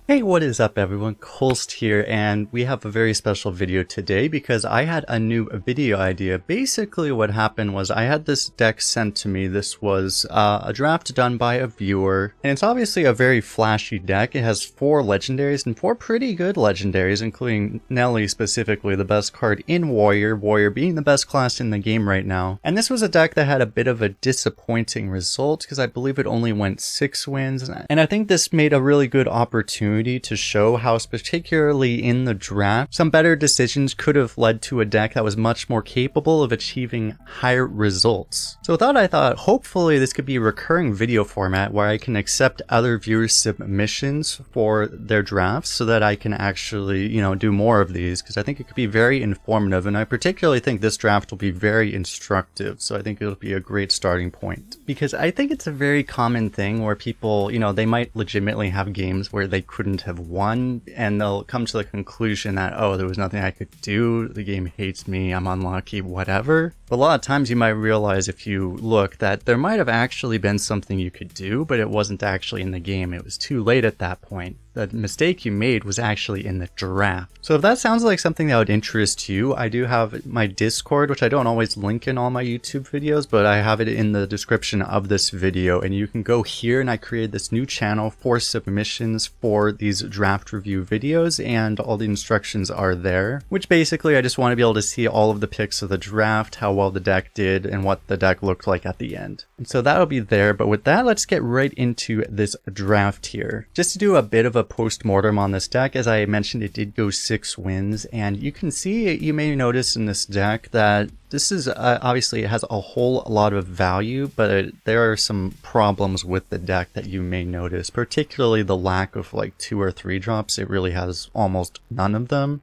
Hey, what is up everyone? Kolst here, and we have a very special video today because I had a new video idea. Basically what happened was I had this deck sent to me. This was a draft done by a viewer, and it's obviously a very flashy deck. It has 4 legendaries and 4 pretty good legendaries, including Nelly specifically, the best card in Warrior, Warrior being the best class in the game right now. And this was a deck that had a bit of a disappointing result because I believe it only went 6 wins, and I think this made a really good opportunity to show how, particularly in the draft, some better decisions could have led to a deck that was much more capable of achieving higher results. So with that, I thought hopefully this could be a recurring video format where I can accept other viewers' submissions for their drafts so that I can actually, do more of these, because I think it could be very informative, and I particularly think this draft will be very instructive, so I think it'll be a great starting point. Because I think it's a very common thing where people, they might legitimately have games where they couldn't have won, and they'll come to the conclusion that, oh, there was nothing I could do, the game hates me, I'm unlucky, whatever. But a lot of times you might realize if you look that there might have actually been something you could do, but it wasn't actually in the game. It was too late at that point. The mistake you made was actually in the draft. So if that sounds like something that would interest you, I do have my Discord, which I don't always link in all my YouTube videos, but I have it in the description of this video, and you can go here, and I created this new channel for submissions for these draft review videos, and all the instructions are there, which basically I just want to be able to see all of the picks of the draft, how well the deck did, and what the deck looked like at the end. And so that'll be there, but with that, let's get right into this draft here. Just to do a bit of a post-mortem on this deck, as I mentioned, it did go 6 wins, and you can see, you may notice in this deck that this is obviously it has a whole lot of value, but there are some problems with the deck that you may notice, particularly the lack of like 2 or 3 drops. It really has almost none of them,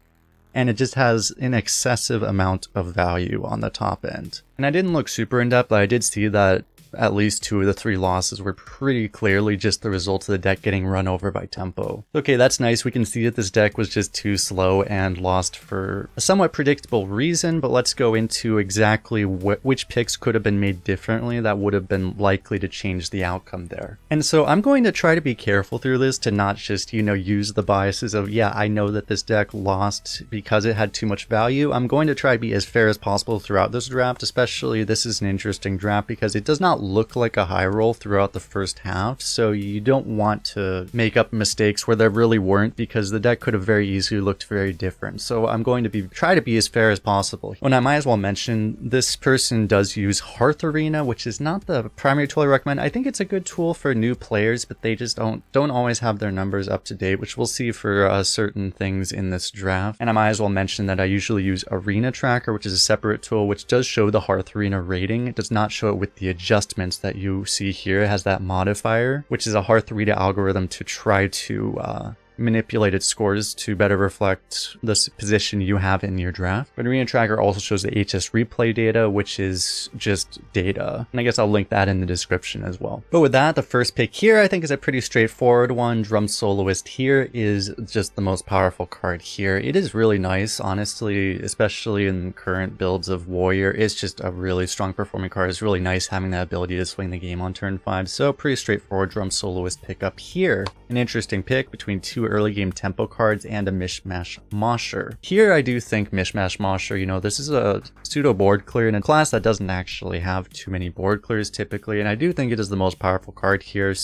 and it just has an excessive amount of value on the top end. And I didn't look super in depth, but I did see that at least 2 of the 3 losses were pretty clearly just the result of the deck getting run over by tempo. Okay, that's nice. We can see that this deck was just too slow and lost for a somewhat predictable reason, but let's go into exactly which picks could have been made differently that would have been likely to change the outcome there. And so I'm going to try to be careful through this to not just, use the biases of, yeah, I know that this deck lost because it had too much value. I'm going to try to be as fair as possible throughout this draft, especially this is an interesting draft because it does not look like a high roll throughout the first half, so you don't want to make up mistakes where there really weren't, because the deck could have very easily looked very different. So I'm going to try to be as fair as possible. And I might as well mention, this person does use Hearthstone Arena, which is not the primary tool I recommend. I think it's a good tool for new players, but they just don't always have their numbers up to date, which we'll see for certain things in this draft. And I might as well mention that I usually use Arena Tracker, which is a separate tool which does show the Hearthstone Arena rating. It does not show it with the adjustments that you see here. It has that modifier, which is a Hearthstone Arena algorithm to try to manipulated scores to better reflect the position you have in your draft. But Arena Tracker also shows the HS replay data, which is just data. And I guess I'll link that in the description as well. But with that, the first pick here I think is a pretty straightforward one. Drum Soloist here is just the most powerful card here. It is really nice, honestly, especially in current builds of Warrior. It's just a really strong performing card. It's really nice having that ability to swing the game on turn 5. So pretty straightforward Drum Soloist pick up here. An interesting pick between 2 early game tempo cards and a Mishmash Mosher. Here I do think Mishmash Mosher, this is a pseudo board clear in a class that doesn't actually have too many board clears typically, and I do think it is the most powerful card here,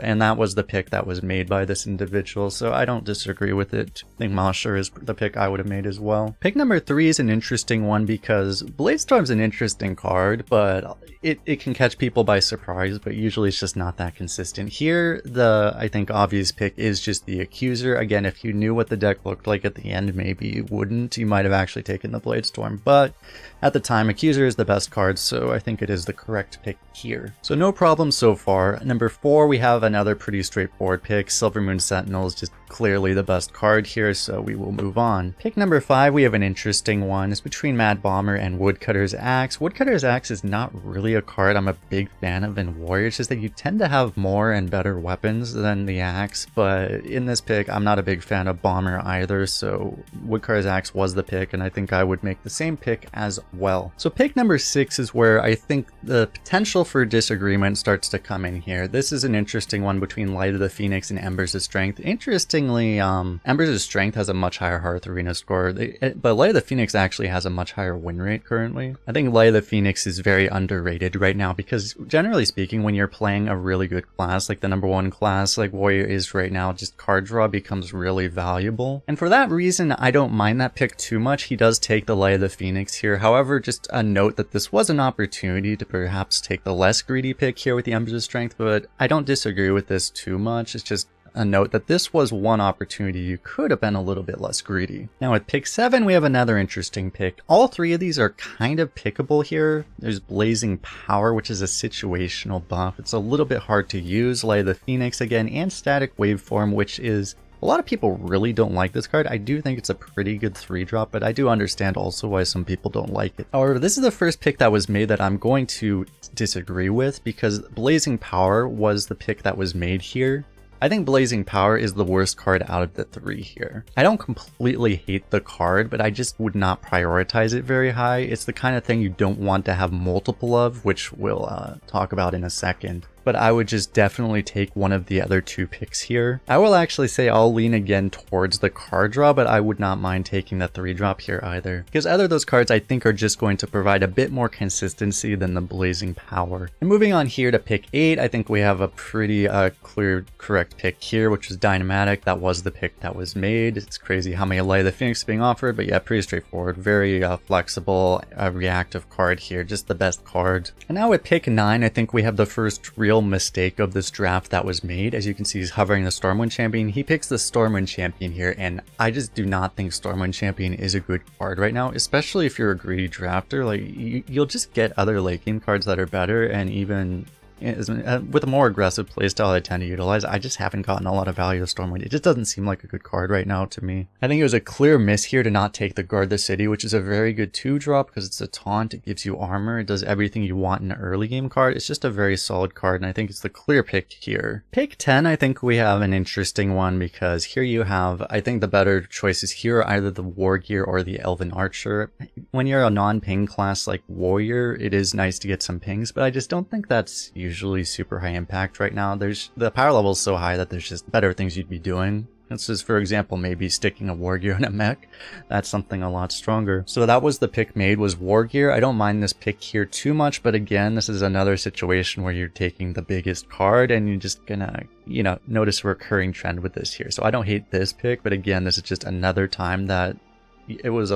and that was the pick that was made by this individual, so I don't disagree with it. I think Mosher is the pick I would have made as well. Pick number 3 is an interesting one because Bladestorm's an interesting card, but it can catch people by surprise, but usually it's just not that consistent. Here, I think obvious pick is just the Accuser. Again, if you knew what the deck looked like at the end, maybe you wouldn't. You might have actually taken the Bladestorm, but at the time, Accuser is the best card, so I think it is the correct pick here. So no problem so far. Number 4, we have another pretty straightforward pick. Silvermoon Sentinel is just clearly the best card here, so we will move on. Pick number 5, we have an interesting one. It's between Mad Bomber and Woodcutter's Axe. Woodcutter's Axe is not really a card I'm a big fan of in Warrior. It's just that you tend to have more and better weapons than the Axe. Axe, but in this pick, I'm not a big fan of Bomber either, so Woodcar's Axe was the pick, and I think I would make the same pick as well. So pick number 6 is where I think the potential for disagreement starts to come in here. This is an interesting one between Light of the Phoenix and Embers of Strength. Interestingly, Embers of Strength has a much higher Hearth Arena score, but Light of the Phoenix actually has a much higher win rate currently. I think Light of the Phoenix is very underrated right now because generally speaking, when you're playing a really good class, like the #1 class like Warrior is right now, just card draw becomes really valuable. And for that reason, I don't mind that pick too much. He does take the Light of the Phoenix here. However, just a note that this was an opportunity to perhaps take the less greedy pick here with the Embers of Strength, but I don't disagree with this too much. It's just a note that this was one opportunity you could have been a little bit less greedy. Now with pick 7, we have another interesting pick. All 3 of these are kind of pickable here. There's Blazing Power, which is a situational buff. It's a little bit hard to use. Light of the Phoenix again, and Static Waveform, which is... a lot of people really don't like this card. I do think it's a pretty good 3-drop, but I do understand also why some people don't like it. However, this is the first pick that was made that I'm going to disagree with because Blazing Power was the pick that was made here. I think Blazing Power is the worst card out of the 3 here. I don't completely hate the card, but I just would not prioritize it very high. It's the kind of thing you don't want to have multiple of, which we'll talk about in a second. But I would just definitely take one of the other 2 picks here. I will actually say I'll lean again towards the card draw, but I would not mind taking the 3-drop here either. Because either of those cards I think are just going to provide a bit more consistency than the Blazing Power. And moving on here to pick 8, I think we have a pretty clear correct pick here, which is Dynamatic. That was the pick that was made. It's crazy how many Light of the Phoenix being offered, but yeah, pretty straightforward. Very flexible, reactive card here, just the best card. And now with pick 9, I think we have the first real mistake of this draft that was made. As you can see, he's hovering the Stormwind Champion. He picks the Stormwind Champion here, and I just do not think Stormwind Champion is a good card right now, especially if you're a greedy drafter. Like, you'll just get other late game cards that are better, and even with a more aggressive playstyle I tend to utilize, I just haven't gotten a lot of value of Stormwind. It just doesn't seem like a good card right now to me. I think it was a clear miss here to not take the Guard the City, which is a very good 2-drop because it's a taunt, it gives you armor, it does everything you want in an early game card. It's just a very solid card, and I think it's the clear pick here. Pick 10, I think we have an interesting one because here you have, I think the better choices here are either the War Gear or the Elven Archer. When you're a non-ping class like Warrior, it is nice to get some pings, but I just don't think that's usually super high impact right now. The power level is so high that there's just better things you'd be doing. This is, for example, maybe sticking a War Gear in a mech. That's something a lot stronger. So that was the pick made, was War Gear. I don't mind this pick here too much, but again, this is another situation where you're taking the biggest card and you're just gonna, you know, notice a recurring trend with this here. So I don't hate this pick, but again, this is just another time that it was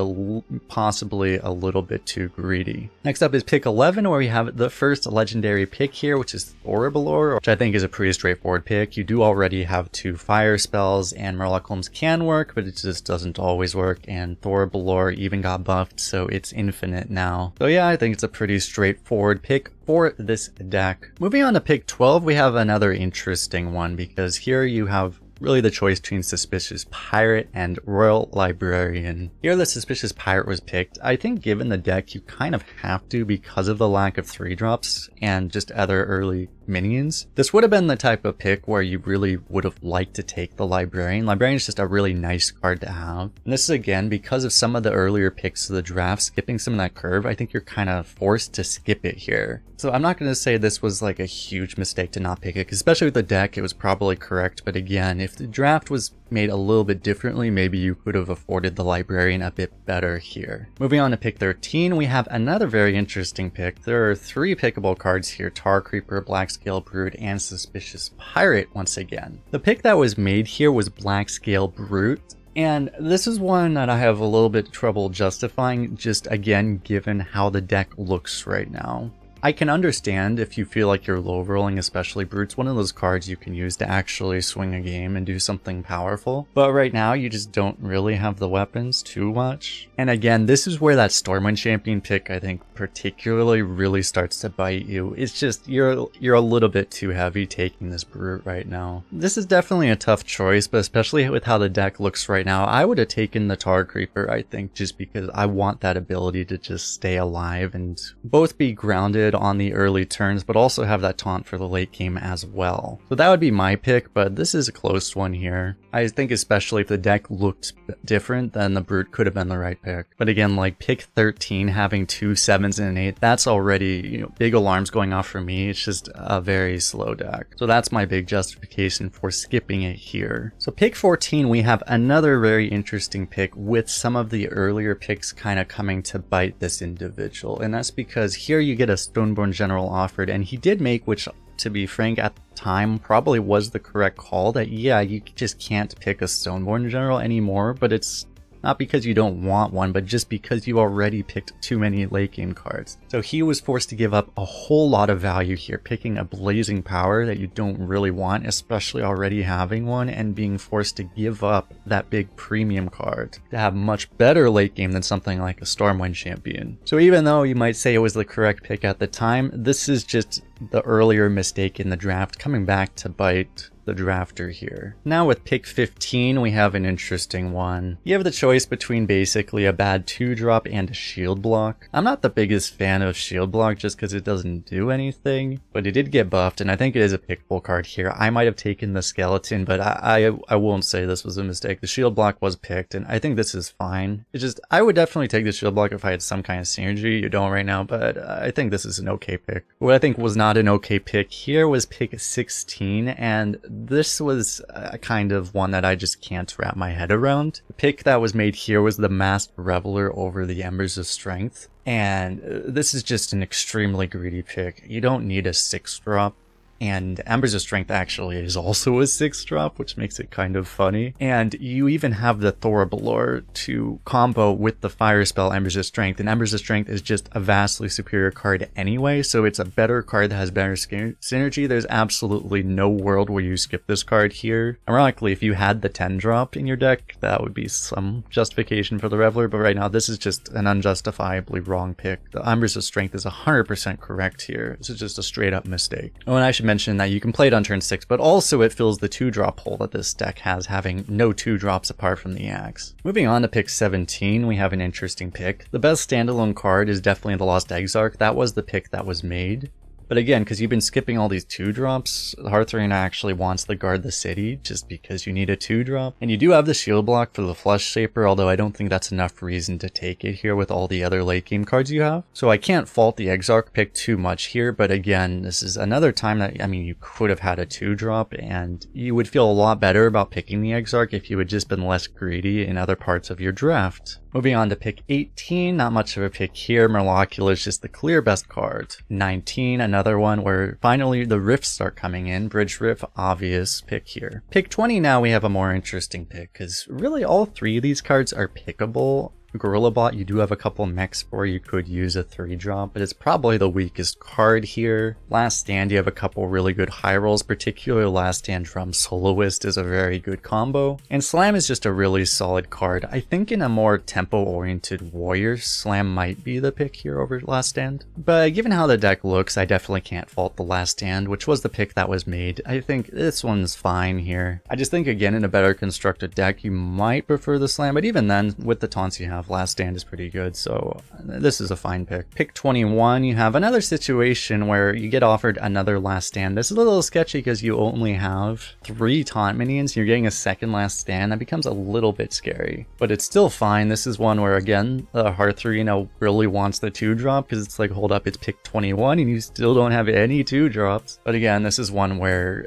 possibly a little bit too greedy. Next up is pick 11, where we have the first legendary pick here, which is Thoribelor, which I think is a pretty straightforward pick. You do already have 2 fire spells, and Murloc can work, but it just doesn't always work, and Thoribelor even got buffed, so it's infinite now. So yeah, I think it's a pretty straightforward pick for this deck. Moving on to pick 12, we have another interesting one, because here you have really the choice between Suspicious Pirate and Royal Librarian. Here the Suspicious Pirate was picked. I think given the deck you kind of have to because of the lack of 3-drops and just other early minions. This would have been the type of pick where you really would have liked to take the Librarian. Librarian is just a really nice card to have. And this is again because of some of the earlier picks of the draft, skipping some of that curve. I think you're kind of forced to skip it here. So I'm not going to say this was like a huge mistake to not pick it, especially with the deck, it was probably correct. But again, if the draft was made a little bit differently, maybe you could have afforded the Librarian a bit better here. Moving on to pick 13, we have another very interesting pick. There are 3 pickable cards here: Tar Creeper, Blackscale Brute, and Suspicious Pirate once again. The pick that was made here was Blackscale Brute. And this is one that I have a little bit trouble justifying, just again, given how the deck looks right now. I can understand if you feel like you're low rolling, especially Brute's one of those cards you can use to actually swing a game and do something powerful. But right now you just don't really have the weapons too much. And again, this is where that Stormwind Champion pick, I think, particularly really starts to bite you. It's just, you're a little bit too heavy taking this Brute right now. This is definitely a tough choice, but especially with how the deck looks right now, I would have taken the Tar Creeper, I think, just because I want that ability to just stay alive and both be grounded good on the early turns, but also have that taunt for the late game as well. So that would be my pick, but this is a close one here. I think especially if the deck looked different, then the Brute could have been the right pick. But again, like pick 13, having 2 7s and an 8, that's already, you know, big alarms going off for me. It's just a very slow deck. So that's my big justification for skipping it here. So pick 14, we have another very interesting pick with some of the earlier picks kind of coming to bite this individual. And that's because here you get a Stoneborn General offered, and he did make, which to be frank at the time probably was the correct call, that yeah, you just can't pick a Stoneborn General anymore, but it's not because you don't want one, but just because you already picked too many late game cards. So he was forced to give up a whole lot of value here, picking a Blazing Power that you don't really want, especially already having one, and being forced to give up that big premium card to have much better late game than something like a Stormwind Champion. So even though you might say it was the correct pick at the time, this is just the earlier mistake in the draft coming back to bite the drafter here. Now with pick 15, we have an interesting one. You have the choice between basically a bad 2-drop and a shield block. I'm not the biggest fan of shield block just because it doesn't do anything, but it did get buffed, and I think it is a pickable card here. I might have taken the skeleton, but I won't say this was a mistake. The shield block was picked, and I think this is fine. It's just, I would definitely take the shield block if I had some kind of synergy. You don't right now, but I think this is an okay pick. What I think was not an okay pick here was pick 16, and this was a kind of one that I just can't wrap my head around. The pick that was made here was the Masked Reveler over the Embers of Strength, and this is just an extremely greedy pick. You don't need a 6-drop. And Embers of Strength actually is also a 6-drop, which makes it kind of funny. And you even have the Thorbalor to combo with the fire spell Embers of Strength. And Embers of Strength is just a vastly superior card anyway, so it's a better card that has better synergy. There's absolutely no world where you skip this card here. Ironically, if you had the 10-drop in your deck, that would be some justification for the Reveler, but right now this is just an unjustifiably wrong pick. The Embers of Strength is 100% correct here. This is just a straight up mistake. Oh, and I should mention that you can play it on turn 6, but also it fills the 2-drop hole that this deck has, having no 2-drops apart from the Axe. Moving on to pick 17, we have an interesting pick. The best standalone card is definitely the Lost Exarch. That was the pick that was made. But again, because you've been skipping all these 2-drops, Hearthstone Arena actually wants to guard the city just because you need a 2-drop. And you do have the shield block for the Flush Shaper, although I don't think that's enough reason to take it here with all the other late game cards you have. So I can't fault the Exarch pick too much here, but again, this is another time that, I mean, you could have had a 2-drop, and you would feel a lot better about picking the Exarch if you had just been less greedy in other parts of your draft. Moving on to pick 18, not much of a pick here. Murloc is just the clear best card. 19, another one where finally the rifts start coming in. Bridge Rift, obvious pick here. Pick 20 now, we have a more interesting pick, because really all 3 of these cards are pickable. Gorilla Bot, you do have a couple mechs for you could use a 3-drop, but it's probably the weakest card here. Last Stand, you have a couple really good high rolls, particularly Last Stand Drum Soloist is a very good combo. And Slam is just a really solid card. I think in a more tempo-oriented warrior, Slam might be the pick here over Last Stand. But given how the deck looks, I definitely can't fault the Last Stand, which was the pick that was made. I think this one's fine here. I just think, again, in a better constructed deck, you might prefer the Slam, but even then, with the taunts you have, Last Stand is pretty good, so this is a fine pick. Pick 21, you have another situation where you get offered another Last Stand. This is a little sketchy because you only have 3 taunt minions. You're getting a second Last Stand. That becomes a little bit scary, but it's still fine. This is one where, again, Hearthstone Arena really wants the 2-drop because it's like, hold up, it's pick 21 and you still don't have any 2-drops. But again, this is one where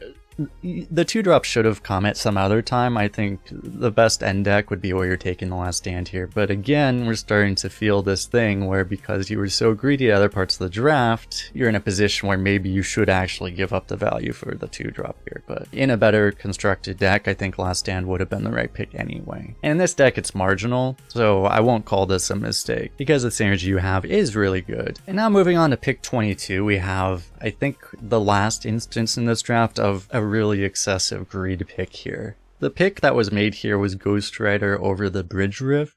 the 2-drop should have come at some other time. I think the best end deck would be where you're taking the Last Stand here. But again, we're starting to feel this thing where because you were so greedy at other parts of the draft, you're in a position where maybe you should actually give up the value for the 2-drop here. But in a better constructed deck, I think Last Stand would have been the right pick anyway. And in this deck, it's marginal, so I won't call this a mistake because the synergy you have is really good. And now moving on to pick 22, we have, I think, the last instance in this draft of a really excessive greed pick here. The pick that was made here was Ghost Rider over the Bridge Rift,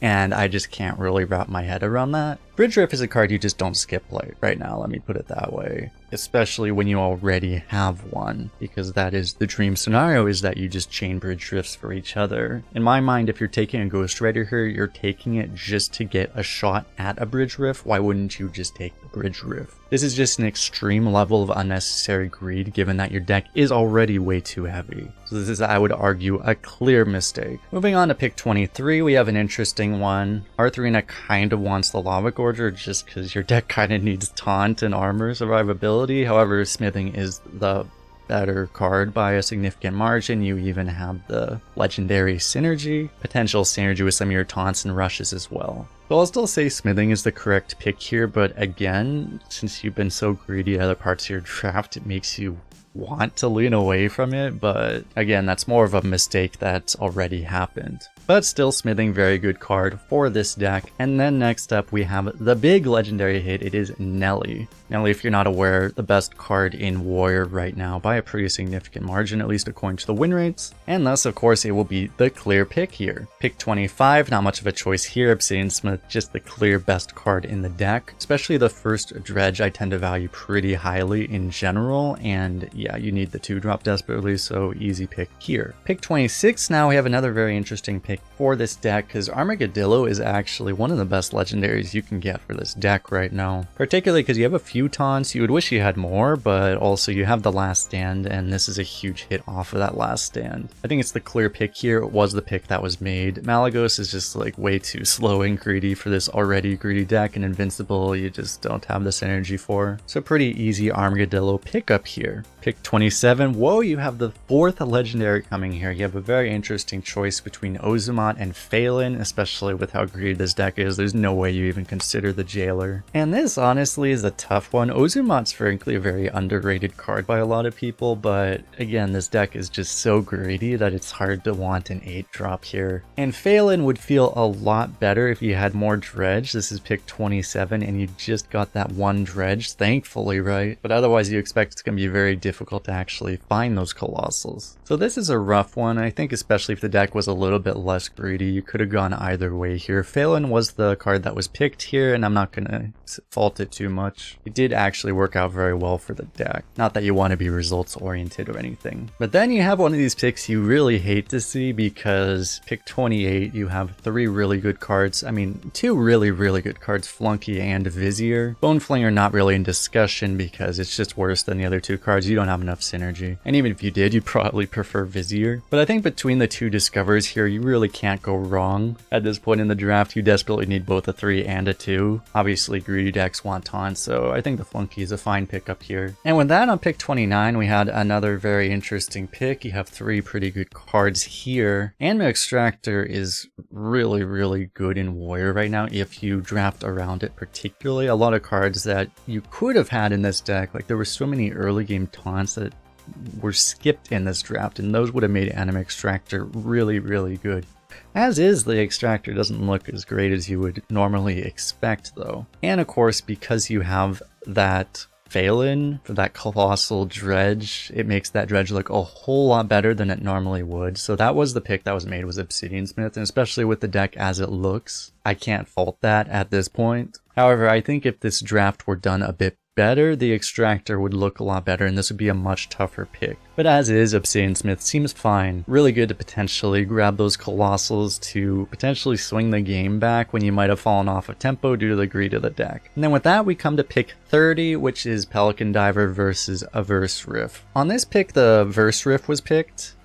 and I just can't really wrap my head around that. Bridge Rift is a card you just don't skip right now, let me put it that way. Especially when you already have one, because that is the dream scenario, is that you just chain Bridge Rifts for each other. In my mind, if you're taking a Ghost Rider here, you're taking it just to get a shot at a Bridge Rift. Why wouldn't you just take the Bridge Rift? This is just an extreme level of unnecessary greed given that your deck is already way too heavy. So this is, I would argue, a clear mistake. Moving on to pick 23, we have an interesting one. Hearthstone Arena kind of wants the Lava Gorger just because your deck kind of needs taunt and armor survivability. However, smithing is the better card by a significant margin. You even have the legendary synergy, potential synergy with some of your taunts and rushes as well. So I'll still say smithing is the correct pick here, but again, since you've been so greedy at other parts of your draft, it makes you want to lean away from it, but again, that's more of a mistake that's already happened. But still, smithing, very good card for this deck. And then next up we have the big legendary hit. It is Nelly. Nelly, if you're not aware, the best card in Warrior right now by a pretty significant margin, at least according to the win rates. And thus, of course, it will be the clear pick here. Pick 25, not much of a choice here. Obsidian Smith, just the clear best card in the deck. Especially the first dredge I tend to value pretty highly in general. And yeah, you need the 2-drop desperately, so easy pick here. Pick 26, now we have another very interesting pick for this deck, because Armadillo is actually one of the best legendaries you can get for this deck right now. Particularly because you have a few taunts, you would wish you had more, but also you have the Last Stand, and this is a huge hit off of that Last Stand. I think it's the clear pick here. It was the pick that was made. Malygos is just like way too slow and greedy for this already greedy deck, and Invincible you just don't have this energy for. So pretty easy Armadillo pickup here. Pick 27, whoa, you have the 4th legendary coming here. You have a very interesting choice between Ozumat and Phelan, especially with how greedy this deck is. There's no way you even consider the Jailer. And this honestly is a tough one. Ozumat's frankly a very underrated card by a lot of people, but again, this deck is just so greedy that it's hard to want an 8-drop here. And Phelan would feel a lot better if you had more dredge. This is pick 27 and you just got that 1 dredge, thankfully, right? But otherwise you expect it's going to be very difficult to actually find those colossals. So this is a rough one. I think especially if the deck was a little bit less greedy, you could have gone either way here. Phelan was the card that was picked here, and I'm not going to fault it too much. It did actually work out very well for the deck. Not that you want to be results oriented or anything. But then you have one of these picks you really hate to see, because pick 28, you have 3 really good cards. I mean, 2 really good cards, Flunky and Vizier. Boneflinger not really in discussion because it's just worse than the other 2 cards. You don't have enough synergy. And even if you did, you'd probably prefer Vizier. But I think between the 2 discovers here, you really can't go wrong. At this point in the draft, you desperately need both a 3 and a 2. Obviously, greedy decks want taunts, so I think the Flunky is a fine pickup here. And with that, on pick 29, we had another very interesting pick. You have 3 pretty good cards here. Anima Extractor is really good in Warrior right now if you draft around it particularly. A lot of cards that you could have had in this deck, like there were so many early game taunts that were skipped in this draft, and those would have made Anima Extractor really good. As is, the Extractor doesn't look as great as you would normally expect though. And of course, because you have that Phelan for that colossal dredge, it makes that dredge look a whole lot better than it normally would. So that was the pick that was made, was Obsidian Smith, and especially with the deck as it looks, I can't fault that at this point. However, I think if this draft were done a bit better, the Extractor would look a lot better, and this would be a much tougher pick. But as is, Obsidian Smith seems fine. Really good to potentially grab those colossals to potentially swing the game back when you might have fallen off of tempo due to the greed of the deck. And then with that, we come to pick 30, which is Pelican Diver versus Averse Riff. On this pick, the Averse Riff was picked.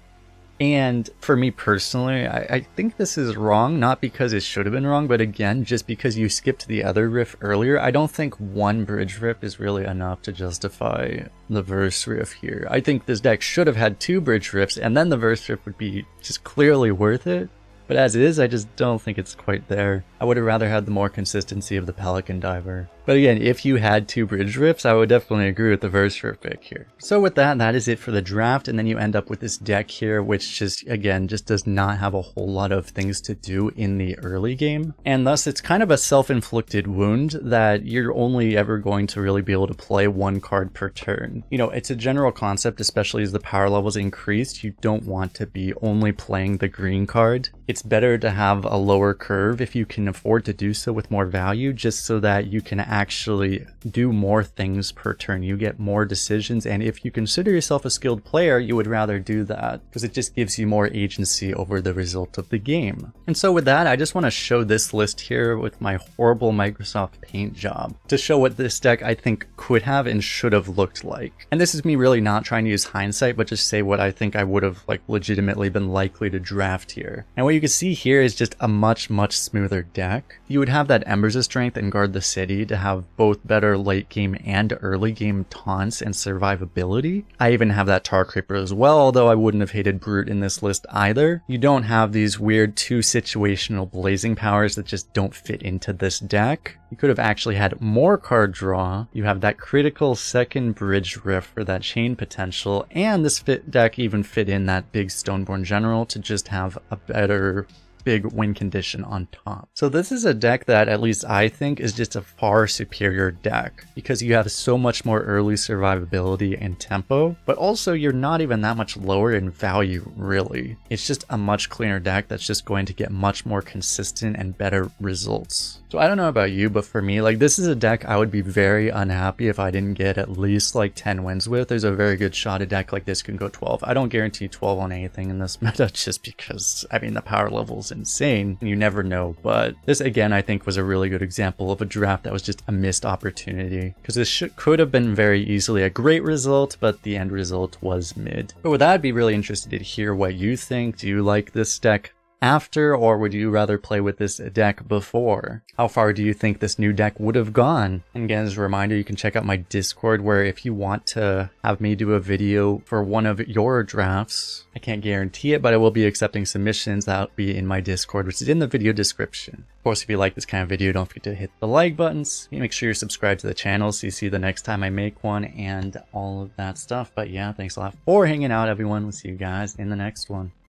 And for me personally, I think this is wrong, not because it should have been wrong, but again, just because you skipped the other riff earlier. I don't think 1 bridge riff is really enough to justify the verse riff here. I think this deck should have had 2 bridge riffs, and then the verse riff would be just clearly worth it. But as it is, I just don't think it's quite there. I would have rather had the more consistency of the Pelican Diver. But again, if you had 2 bridge riffs, I would definitely agree with the verse riff pick here. So with that, that is it for the draft, and then you end up with this deck here, which just, again, just does not have a whole lot of things to do in the early game. And thus, it's kind of a self-inflicted wound that you're only ever going to really be able to play 1 card per turn. You know, it's a general concept, especially as the power levels increased, you don't want to be only playing the green card. it's better to have a lower curve if you can afford to do so with more value, just so that you can actually do more things per turn. You get more decisions, and if you consider yourself a skilled player, you would rather do that because it just gives you more agency over the result of the game. And so with that, I just want to show this list here with my horrible Microsoft Paint job to show what this deck I think could have and should have looked like. And this is me really not trying to use hindsight, but just say what I think I would have like legitimately been likely to draft here. And what you can see here is just a much smoother deck. You would have that Embers of Strength and Guard the City to have both better late game and early game taunts and survivability. I even have that Tar Creeper as well, although I wouldn't have hated Brute in this list either. You don't have these weird 2 situational blazing powers that just don't fit into this deck. You could have actually had more card draw. You have that critical second Bridge Rift for that chain potential, and this deck even fit in that big Stoneborn General to just have a better big win condition on top. So this is a deck that at least I think is just a far superior deck because you have so much more early survivability and tempo, but also you're not even that much lower in value really. It's just a much cleaner deck that's just going to get much more consistent and better results. So I don't know about you, but for me, like this is a deck I would be very unhappy if I didn't get at least like 10 wins with. There's a very good shot a deck like this can go 12. I don't guarantee 12 on anything in this meta just because, I mean, the power level's insane and you never know. But this again, I think was a really good example of a draft that was just a missed opportunity because this could have been very easily a great result, but the end result was mid. But with that, I'd be really interested to hear what you think. Do you like this deck after, or would you rather play with this deck before? How far do you think this new deck would have gone? And again, as a reminder, you can check out my Discord where if you want to have me do a video for one of your drafts, I can't guarantee it, but I will be accepting submissions. That'll be in my Discord, which is in the video description. Of course, if you like this kind of video, don't forget to hit the like buttons. Make sure you're subscribed to the channel so you see the next time I make one and all of that stuff. But yeah, thanks a lot for hanging out, everyone. We'll see you guys in the next one.